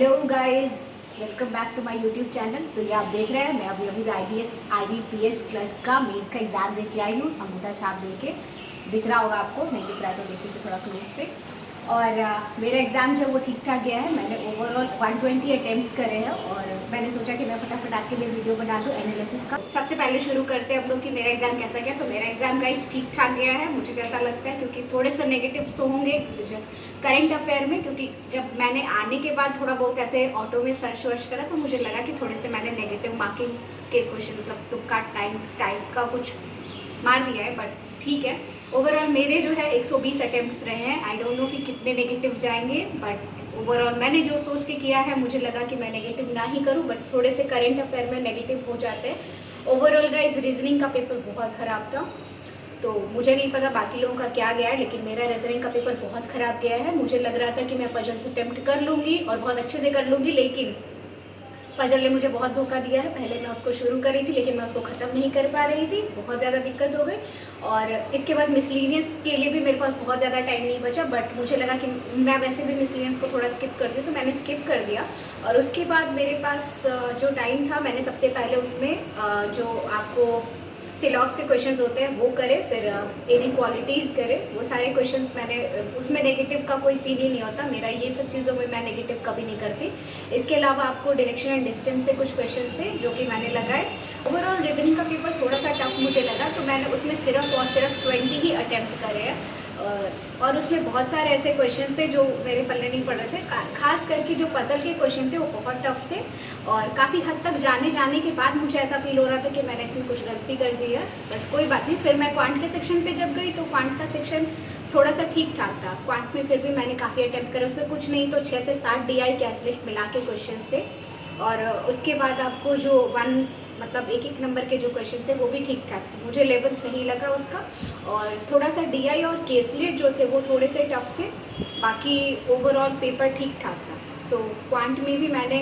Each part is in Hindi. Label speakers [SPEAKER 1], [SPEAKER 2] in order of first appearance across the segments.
[SPEAKER 1] Hello guys, welcome back to my YouTube channel. तो ये आप देख रहे हैं, मैं अभी IBPS क्लर्क का मेंस का एग्ज़ाम दे के आई हूँ। अंगूठा छाप दे के दिख रहा होगा आपको, नहीं दिख रहा है तो देख लीजिए थोड़ा क्लोज से। और मेरा एग्ज़ाम जो है वो ठीक ठाक गया है। मैंने ओवरऑल 120 अटेम्प्ट्स करे हैं और मैंने सोचा कि मैं फटाफट आपके लिए वीडियो बना दूँ एनालिसिस का। सबसे पहले शुरू करते हैं हम लोग कि मेरा एग्ज़ाम कैसा गया। तो मेरा एग्ज़ाम गाइस ठीक ठाक गया है, मुझे जैसा लगता है, क्योंकि थोड़े से नेगेटिव्स तो होंगे करंट अफेयर में, क्योंकि जब मैंने आने के बाद थोड़ा बहुत ऐसे ऑटो में सर्च वर्च करा तो मुझे लगा कि थोड़े से मैंने नेगेटिव मार्किंग के क्वेश्चन मतलब तुक्का टाइप का कुछ मार दिया है, बट ठीक है। ओवरऑल मेरे जो है 120 अटेम्प्ट्स रहे हैं। आई डोंट नो कि कितने नेगेटिव जाएंगे, बट ओवरऑल मैंने जो सोच के किया है, मुझे लगा कि मैं नेगेटिव ना ही करूं, बट थोड़े से करंट अफेयर में नेगेटिव हो जाते हैं। ओवरऑल गाइस रीजनिंग का पेपर बहुत ख़राब था। तो मुझे नहीं पता बाकी लोगों का क्या गया है, लेकिन मेरा रीजनिंग का पेपर बहुत ख़राब गया है। मुझे लग रहा था कि मैं पजल्स अटेम्प्ट कर लूँगी और बहुत अच्छे से कर लूँगी, लेकिन पजल ने मुझे बहुत धोखा दिया है। पहले मैं उसको शुरू करी थी, लेकिन मैं उसको ख़त्म नहीं कर पा रही थी, बहुत ज़्यादा दिक्कत हो गई। और इसके बाद मिसलीनियस के लिए भी मेरे पास बहुत ज़्यादा टाइम नहीं बचा, बट मुझे लगा कि मैं वैसे भी मिसलीनियस को थोड़ा स्किप कर दूँ, तो मैंने स्किप कर दिया। और उसके बाद मेरे पास जो टाइम था, मैंने सबसे पहले उसमें जो आपको सिलॉक्स के क्वेश्चंस होते हैं वो करे, फिर इनइक्वालिटीज़ करे, वो सारे क्वेश्चंस मैंने उसमें नेगेटिव का कोई सीन ही नहीं होता मेरा, ये सब चीज़ों में मैं नेगेटिव कभी नहीं करती। इसके अलावा आपको डायरेक्शन एंड डिस्टेंस से कुछ क्वेश्चंस थे जो कि मैंने लगाए। ओवरऑल रीजनिंग का पेपर थोड़ा सा टफ मुझे लगा, तो मैंने उसमें सिर्फ और सिर्फ 20 ही अटैम्प्ट करे हैं। और उसमें बहुत सारे ऐसे क्वेश्चन थे जो मेरे पल्ले नहीं पड़ रहे थे, खास करके जो पजल के क्वेश्चन थे वो बहुत टफ थे। और काफ़ी हद तक जाने के बाद मुझे ऐसा फील हो रहा था कि मैंने इसमें कुछ गलती कर दी है, बट कोई बात नहीं। फिर मैं क्वांट के सेक्शन पे जब गई तो क्वांट का सेक्शन थोड़ा सा ठीक ठाक था। क्वांट में फिर भी मैंने काफ़ी अटैम्प्ट करे, उसमें कुछ नहीं तो 6 से 7 DI कैश लिस्ट मिला के क्वेश्चन थे। और उसके बाद आपको जो मतलब एक नंबर के जो क्वेश्चन थे वो भी ठीक ठाक थे, मुझे लेवल सही लगा उसका। और थोड़ा सा DI और केसलेट जो थे वो थोड़े से टफ थे, बाकी ओवरऑल पेपर ठीक ठाक था। तो क्वांट में भी मैंने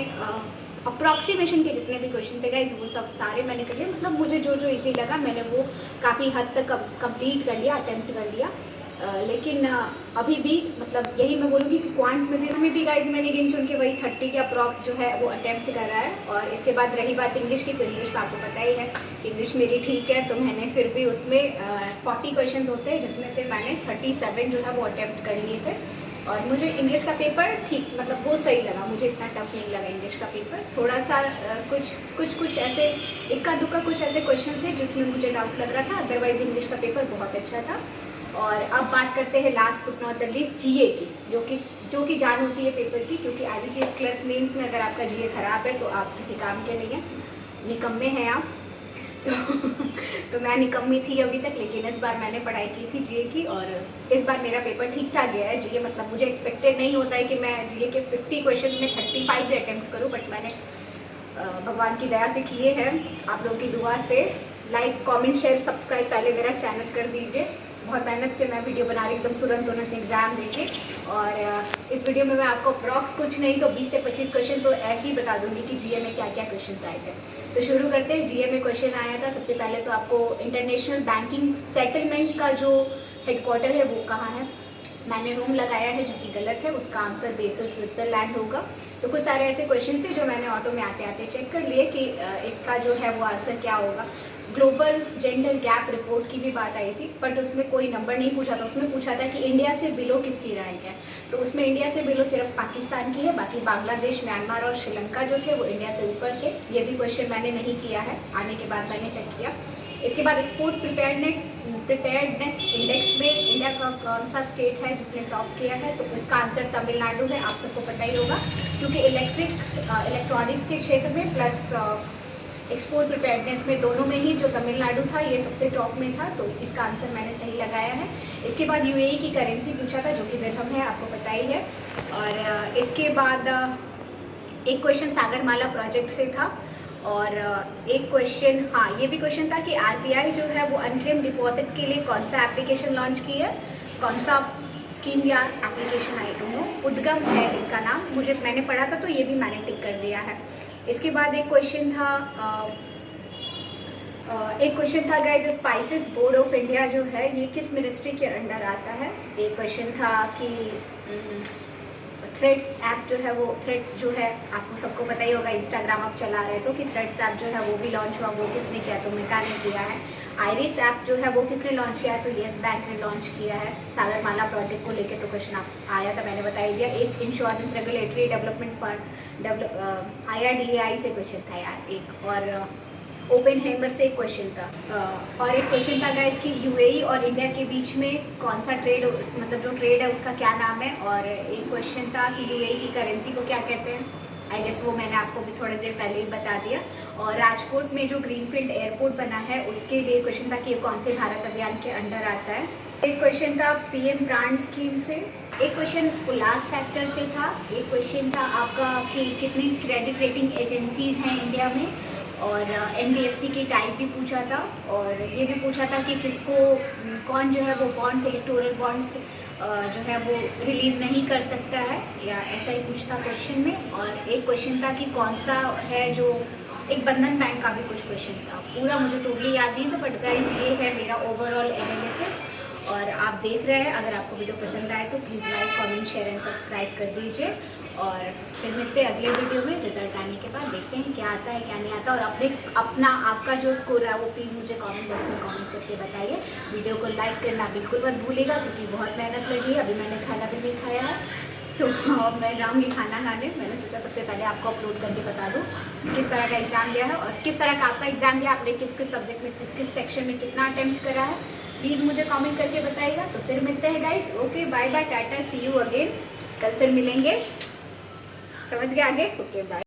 [SPEAKER 1] अप्रॉक्सीमेशन के जितने भी क्वेश्चन थे गाइस वो सब सारे मैंने कर लिए, मतलब मुझे जो जो इजी लगा मैंने वो काफ़ी हद तक कंप्लीट कर लिया, अटेम्प्ट कर लिया। लेकिन अभी भी मतलब यही मैं बोलूँगी कि क्वांट में भी गाइस मैंने गिन चुन के वही 30 के अप्रॉक्स जो है वो अटेम्प्ट करा है। और इसके बाद रही बात इंग्लिश की, तो इंग्लिश तो आपको पता ही है, इंग्लिश मेरी ठीक है, तो मैंने फिर भी उसमें 40 क्वेश्चन होते हैं जिसमें से मैंने 37 जो है वो अटेम्प्ट कर लिए थे। और मुझे इंग्लिश का पेपर ठीक मतलब वो सही लगा, मुझे इतना टफ नहीं लगा इंग्लिश का पेपर। थोड़ा सा कुछ ऐसे इक्का दुक्का कुछ ऐसे क्वेश्चन थे जिसमें मुझे डाउट लग रहा था, अदरवाइज इंग्लिश का पेपर बहुत अच्छा था। और अब बात करते हैं last but not the least GA की, जो कि जान होती है पेपर की, क्योंकि IBPS क्लर्क मेंस में अगर आपका GA खराब है तो आप किसी काम के नहीं हैं, निकम्मे हैं आप। तो मैं निकम्मी थी अभी तक, लेकिन इस बार मैंने पढ़ाई की थी GA की और इस बार मेरा पेपर ठीक ठाक गया है। GA मतलब मुझे एक्सपेक्टेड नहीं होता है कि मैं GA के 50 क्वेश्चन में 35 भी अटैम्प्ट करूँ, बट मैंने भगवान की दया से किए हैं, आप लोगों की दुआ से। लाइक कमेंट शेयर सब्सक्राइब पहले मेरा चैनल कर दीजिए, बहुत मेहनत से मैं वीडियो बना रही एकदम तुरंत एग्ज़ाम देके। और इस वीडियो में मैं आपको अप्रॉक्स कुछ नहीं तो 20 से 25 क्वेश्चन तो ऐसे ही बता दूंगी कि GA में क्या क्या क्वेश्चन आए थे। तो शुरू करते हैं। GA में क्वेश्चन आया था सबसे पहले तो आपको इंटरनेशनल बैंकिंग सेटलमेंट का जो हेडक्वार्टर है वो कहाँ है। मैंने रोम लगाया है जो कि गलत है, उसका आंसर बेसल स्विट्ज़रलैंड होगा। तो कुछ सारे ऐसे क्वेश्चन थे जो मैंने ऑटो में आते आते चेक कर लिए कि इसका जो है वो आंसर क्या होगा। ग्लोबल जेंडर गैप रिपोर्ट की भी बात आई थी, बट उसमें कोई नंबर नहीं पूछा था, उसमें पूछा था कि इंडिया से बिलो किसकी रैंक है। तो उसमें इंडिया से बिलो सिर्फ पाकिस्तान की है, बाकी बांग्लादेश, म्यांमार और श्रीलंका जो थे वो इंडिया से ऊपर थे। ये भी क्वेश्चन मैंने नहीं किया है, आने के बाद मैंने चेक किया। इसके बाद एक्सपोर्ट प्रिपेयर्डनेस इंडेक्स में इंडिया का कौन सा स्टेट है जिसने टॉप किया है, तो इसका आंसर तमिलनाडु है, आप सबको पता ही होगा, क्योंकि इलेक्ट्रॉनिक्स के क्षेत्र में प्लस एक्सपोर्ट प्रिपेयर्डनेस में दोनों में ही जो तमिलनाडु था ये सबसे टॉप में था, तो इसका आंसर मैंने सही लगाया है। इसके बाद UAE की करेंसी पूछा था जो कि दिरहम है, आपको पता ही है। और इसके बाद एक क्वेश्चन सागरमाला प्रोजेक्ट से था और एक क्वेश्चन, हाँ ये भी क्वेश्चन था कि RBI जो है वो अनक्लेम डिपॉजिट के लिए कौन सा एप्लीकेशन लॉन्च की है, कौन सा स्कीम या एप्लीकेशन, आई डोंट नो, उद्गम है इसका नाम, मैंने पढ़ा था तो ये भी मैंने टिक कर दिया है। इसके बाद एक क्वेश्चन था guys, spices board of India जो है ये किस मिनिस्ट्री के अंडर आता है। एक क्वेश्चन था कि थ्रेड्स ऐप जो है वो थ्रेड्स जो है आपको सबको पता ही होगा, इंस्टाग्राम आप चला रहे तो कि थ्रेड्स ऐप जो है वो भी लॉन्च हुआ। वो किसने किया? तो मेटा ने किया है। आइरिस ऐप जो है वो किसने लॉन्च किया है? तो येस बैंक ने लॉन्च किया है। सागरमाला प्रोजेक्ट को लेकर तो क्वेश्चन आया था, मैंने बता ही दिया। एक insurance regulatory development fund IRDAI से क्वेश्चन था यार एक, और ओपेनहाइमर से एक क्वेश्चन था, और एक क्वेश्चन था गाइस कि यूएई और इंडिया के बीच में कौन सा ट्रेड, मतलब जो ट्रेड है उसका क्या नाम है। और एक क्वेश्चन था कि यूएई की करेंसी को क्या कहते हैं। आई गेस वो मैंने आपको भी थोड़ी देर पहले ही बता दिया। और राजकोट में जो ग्रीनफील्ड एयरपोर्ट बना है उसके लिए क्वेश्चन था कि ये कौन से भारत अभियान के अंडर आता है। एक क्वेश्चन था PM प्राण स्कीम से। एक क्वेश्चन उल्लास फैक्टर से था। एक क्वेश्चन था आपका कि कितनी क्रेडिट रेटिंग एजेंसीज हैं इंडिया में, और NBFC की टाइप भी पूछा था। और ये भी पूछा था कि किसको कौन जो है वो बॉन्ड्स, इलेक्टोरल बॉन्ड्स जो है वो रिलीज़ नहीं कर सकता है, या ऐसा ही कुछ था क्वेश्चन में। और एक क्वेश्चन था कि कौन सा है जो, एक बंधन बैंक का भी कुछ क्वेश्चन था, पूरा मुझे टोटली याद नहीं, तो बट गाइस ये है मेरा ओवरऑल एनालिसिस। और आप देख रहे हैं, अगर आपको वीडियो पसंद आए तो please like, comment, share and subscribe कर दीजिए। और फिर मिलते हैं अगले वीडियो में। रिजल्ट आने के बाद देखते हैं क्या आता है क्या नहीं आता। और अपना आपका जो स्कोर है वो प्लीज़ मुझे कमेंट बॉक्स में कमेंट करके बताइए। वीडियो को लाइक करना बिल्कुल मत भूलिएगा, क्योंकि बहुत मेहनत लगी है। अभी मैंने खाना भी नहीं खाया है, तो अब मैं जाऊँगी खाना खाने। मैंने सोचा सबसे पहले आपको अपलोड करके बता दूँ किस तरह का एग्ज़ाम गया है और किस तरह का आपका एग्ज़ाम गया, आपने किस किस सब्जेक्ट में किस सेक्शन में कितना अटैम्प्ट करा है, प्लीज़ मुझे कमेंट करके बताइएगा। तो फिर मिलते हैं guys. Okay, bye bye, tata, see you again. कल फिर मिलेंगे, समझ गए आगे। Okay bye.